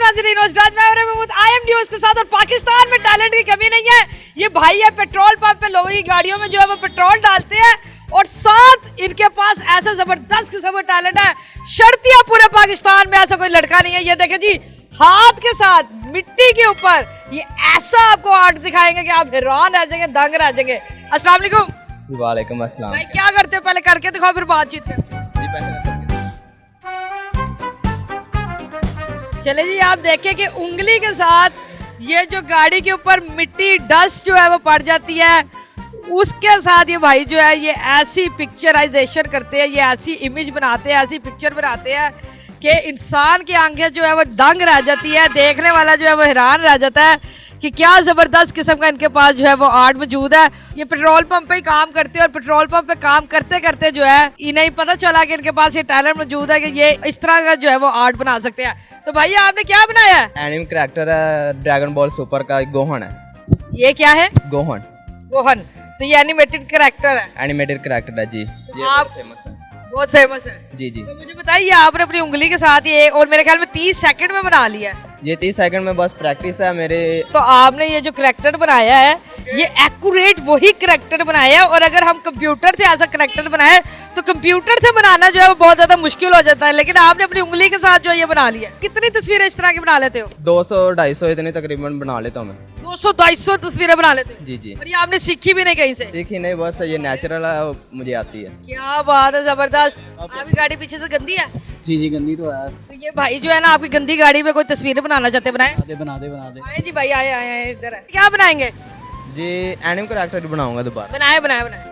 नाज़रीन, IMD उसके साथ। और पाकिस्तान में टैलेंट की कमी नहीं है। ये भाई है पेट्रोल पंप पे लोगों की गाड़ियों में जो है वो पेट्रोल डालते हैं और साथ इनके पास ऐसा जबरदस्त किस्म का टैलेंट है, शर्तिया पूरे पाकिस्तान में ऐसा कोई लड़का नहीं है। ये देखें जी, हाथ के साथ मिट्टी के ऊपर ये ऐसा आपको आर्ट दिखाएंगे कि आप हैरान रह जाएंगे, दंग रह जाएंगे। अस्सलाम वालेकुम। वालेकुम अस्सलाम। भाई क्या करते हो, पहले करके दिखाओ फिर बातचीत करते हैं। चले जी, आप देखें कि उंगली के साथ ये जो गाड़ी के ऊपर मिट्टी डस्ट जो है वो पड़ जाती है, उसके साथ ये भाई जो है ये ऐसी पिक्चराइजेशन करते हैं, ये ऐसी इमेज बनाते हैं, ऐसी पिक्चर बनाते हैं कि इंसान की आंखें जो है वो दंग रह जाती है, देखने वाला जो है वो हैरान रह जाता है कि क्या ज़बरदस्त किस्म का इनके पास जो है वो आर्ट मौजूद है। ये पेट्रोल पंप पे ही काम करते हैं और पेट्रोल पंप पे काम करते करते जो है इन्हें पता चला कि इनके पास ये टैलेंट मौजूद है कि ये इस तरह का जो है वो आर्ट बना सकते हैं। तो भैया आपने क्या बनाया है? एनिम कैरेक्टर है, ड्रैगन बॉल सुपर का गोहन है। ये क्या है? गोहन। गोहन। तो ये एनिमेटेड कैरेक्टर है? एनिमेटेड कैरेक्टर है जी। ये आप फेमस है। बहुत फेमस है जी जी। तो मुझे बताइए, आपने अपनी उंगली के साथ ये और मेरे ख्याल में 30 सेकंड में बना लिया है। ये 30 सेकंड में बस प्रैक्टिस है मेरे। तो आपने ये जो करेक्टर बनाया है ये एक्यूरेट वही करेक्टर बनाया है, और अगर हम कंप्यूटर से ऐसा करेक्टर बनाए तो कंप्यूटर से बनाना जो है वो बहुत ज्यादा मुश्किल हो जाता है, लेकिन आपने अपनी उंगली के साथ जो है ये बना लिया। कितनी तस्वीरें इस तरह की बना लेते हो? 200-250 इतनी तकरीबन बना लेता हूँ मैं। 200-250 तस्वीरें बना लेते हो? जी जी। और ये आपने सीखी भी नहीं कहीं से? सीखी नहीं, बस ये नेचुरल है, मुझे आती है। क्या बात है, जबरदस्त। आपकी गाड़ी पीछे से गंदी है? जी जी, गंदी तो है। तो ये भाई जो है ना आपकी गंदी गाड़ी पे कोई तस्वीरें बनाना चाहते हैं, बनाए? बना दे। आए जी भाई, आए आए आए इधर। क्या बनाएंगे? जी एनिम कैरेक्टर बनाऊंगा दोबारा। बनाए बनाए बनाए।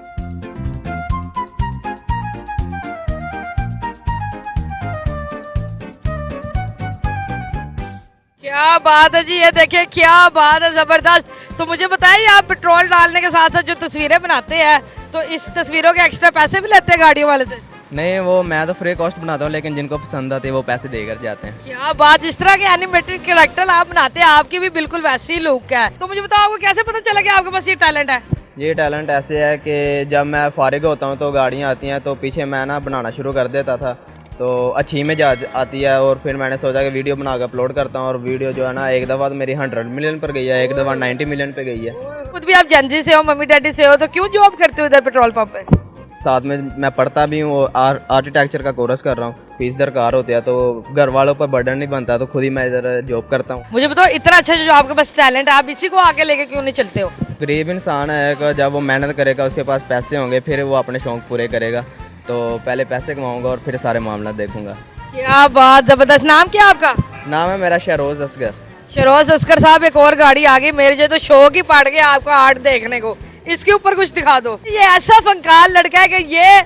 क्या बात है जी, ये देखिए क्या बात है, जबरदस्त। तो मुझे बताइए, आप पेट्रोल डालने के साथ साथ जो तस्वीरें बनाते हैं तो इस तस्वीरों के एक्स्ट्रा पैसे भी लेते हैं गाड़ियों वाले से? नहीं, वो मैं तो फ्री कॉस्ट बनाता हूँ, लेकिन जिनको पसंद आते हैं वो पैसे देकर जाते हैं। क्या बात, जिस तरह के एनिमेटेड कैरेक्टर आप बनाते हैं आपकी भी बिल्कुल वैसी लुक है। तो मुझे बताओ, आपको कैसे पता चला कि आपके पास ये टैलेंट है? ये टैलेंट ऐसे है कि जब मैं फारिग होता हूँ तो गाड़ियाँ आती हैं तो पीछे मैं ना बनाना शुरू कर देता था, तो अच्छी इमेज आती है, और फिर मैंने सोचा कि वीडियो बना कर अपलोड करता हूँ। और वीडियो जो है ना, एक दफ़ा तो मेरी 100 मिलियन पर गई है, एक दफ़ा 90 मिलियन पे गई है। खुद भी आप जंजी से हो, मम्मी डैडी से हो, तो क्यों जॉब करते हो इधर पेट्रोल पंप पे? साथ में मैं पढ़ता भी हूँ, आर्किटेक्चर का कोर्स कर रहा हूँ। फीस दरकार होती है तो घर वालों पर बर्डन नहीं बनता, तो खुद ही मैं इधर जॉब करता हूँ। मुझे बताओ, इतना अच्छा जो आपके पास टैलेंट है, आप इसी को आगे लेके क्यों नहीं चलते हो? गरीब इंसान है कि जब वो मेहनत करेगा, उसके पास पैसे होंगे, फिर वो अपने शौक पूरे करेगा। तो पहले पैसे कमाऊंगा और फिर सारे मामला देखूंगा। क्या बात, जबरदस्त। नाम क्या आपका? नाम है मेरा शहरोज असगर। शहरोज असगर साहब, एक और गाड़ी आ गई मेरे जो, तो शौक ही पड़ गया आपका आर्ट देखने को। इसके ऊपर कुछ दिखा दो। ये ऐसा फंकार लड़का है कि ये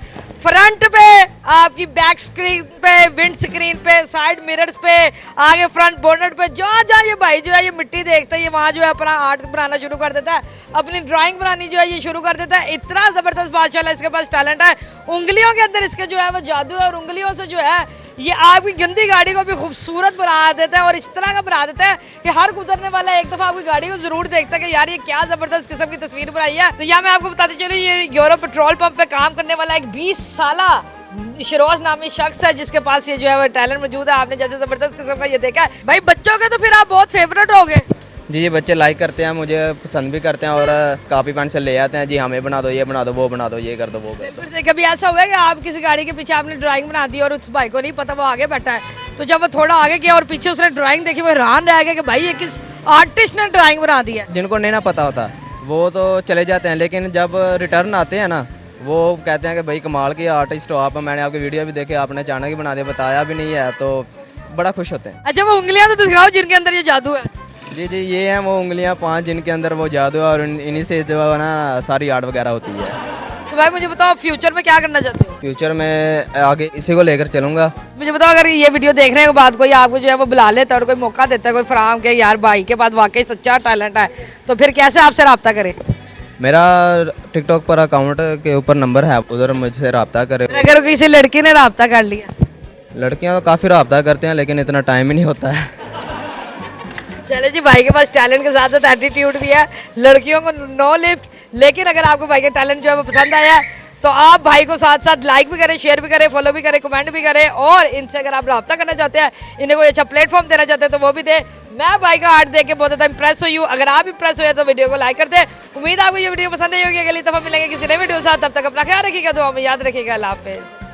फ्रंट पे, आपकी बैक स्क्रीन पे, विंड स्क्रीन पे, साइड मिरर्स पे, आगे फ्रंट बोनट पे, जहाँ जहाँ ये भाई जो है ये मिट्टी देखता है, ये वहाँ जो है अपना आर्ट बनाना शुरू कर देता है, अपनी ड्राइंग बनानी जो है ये शुरू कर देता है। इतना जबरदस्त माशाल्लाह इसके पास टैलेंट है। उंगलियों के अंदर इसके जो है वो जादू है, और उंगलियों से जो है ये आपकी गंदी गाड़ी को भी खूबसूरत बना देता है, और इस तरह का बना देता है कि हर गुजरने वाला एक दफा आपकी गाड़ी को जरूर देखता है कि यार ये क्या जबरदस्त किस्म की तस्वीर बनाई है। तो यहाँ मैं आपको बताती चलूं, ये यूरोप पेट्रोल पंप पे काम करने वाला एक 20 साला शरोज नामी शख्स है, जिसके पास ये जो है वो टैलेंट मौजूद है। आपने जैसे जबरदस्त किस्म का ये देखा है। भाई बच्चों के तो फिर आप बहुत फेवरेट हो गए। जी ये बच्चे लाइक करते हैं, मुझे पसंद भी करते हैं, और कापी पेंसिल ले आते हैं, जी हमें बना दो, ये बना दो, वो बना दो, ये कर दो, वो कर दो। कभी ऐसा हुआ है कि आप किसी गाड़ी के पीछे आपने ड्राइंग बना दी और उस भाई को नहीं पता, वो आगे बैठा है, तो जब वो थोड़ा आगे गया और पीछे उसने ड्राइंग देखी, वो हैरान रह गया कि भाई ये किस आर्टिस्ट ने ड्राइंग बना दी है? जिनको नहीं ना पता होता वो तो चले जाते हैं, लेकिन जब रिटर्न आते हैं ना, वो कहते हैं कि भाई कमाल की आर्टिस्ट हो आप, मैंने आपकी वीडियो भी देखी, आपने अचानक ही बना दिया, बताया भी नहीं है, तो बड़ा खुश होते हैं। अच्छा, वो उंगलियां तो दिखाओ जिनके अंदर ये जादू है। जी जी, ये हैं वो उंगलियां 5 जिनके अंदर वो जादू है, और इन्हीं से जो है ना सारी आर्ट वगैरह होती है। तो भाई मुझे बताओ, फ्यूचर में क्या करना चाहते हो? फ्यूचर में आगे इसी को लेकर चलूँगा। मुझे बताओ, अगर ये वीडियो देखने के बाद कोई आपको जो है वो बुला लेता है और कोई मौका देता है, कोई फराम के यार भाई के पास वाकई सच्चा टैलेंट है, तो फिर कैसे आपसे रब्ता करे? मेरा टिकटॉक पर अकाउंट के ऊपर नंबर है, उधर मुझसे रब्ता करे। अगर किसी लड़की ने रब्ता कर लिया? लड़कियां तो काफ़ी रब्ता करते हैं, लेकिन इतना टाइम ही नहीं होता है। चले जी, भाई के पास टैलेंट के साथ साथ एटीट्यूड भी है, लड़कियों को नो लिफ्ट। लेकिन अगर आपको भाई का टैलेंट जो है वो पसंद आया है तो आप भाई को साथ साथ लाइक भी करें, शेयर भी करें, फॉलो भी करें, कमेंट भी करें, और इनसे अगर आप रब्ता करना चाहते हैं, इन्हें कोई अच्छा प्लेटफॉर्म देना चाहते हैं तो वो भी दे। मैं भाई का आर्ट देख के बहुत ज़्यादा इंप्रेस हुई हूँ। अगर आप इंप्रेस हुए तो वीडियो को लाइक करते हैं। उम्मीद आपको ये वीडियो पसंद आई होगी। अगली दफा मिलेंगे किसी नए वीडियो के साथ, तब तक अपना ख्याल रखिएगा, दुआ में याद रखिएगा। अल्लाह हाफिज़।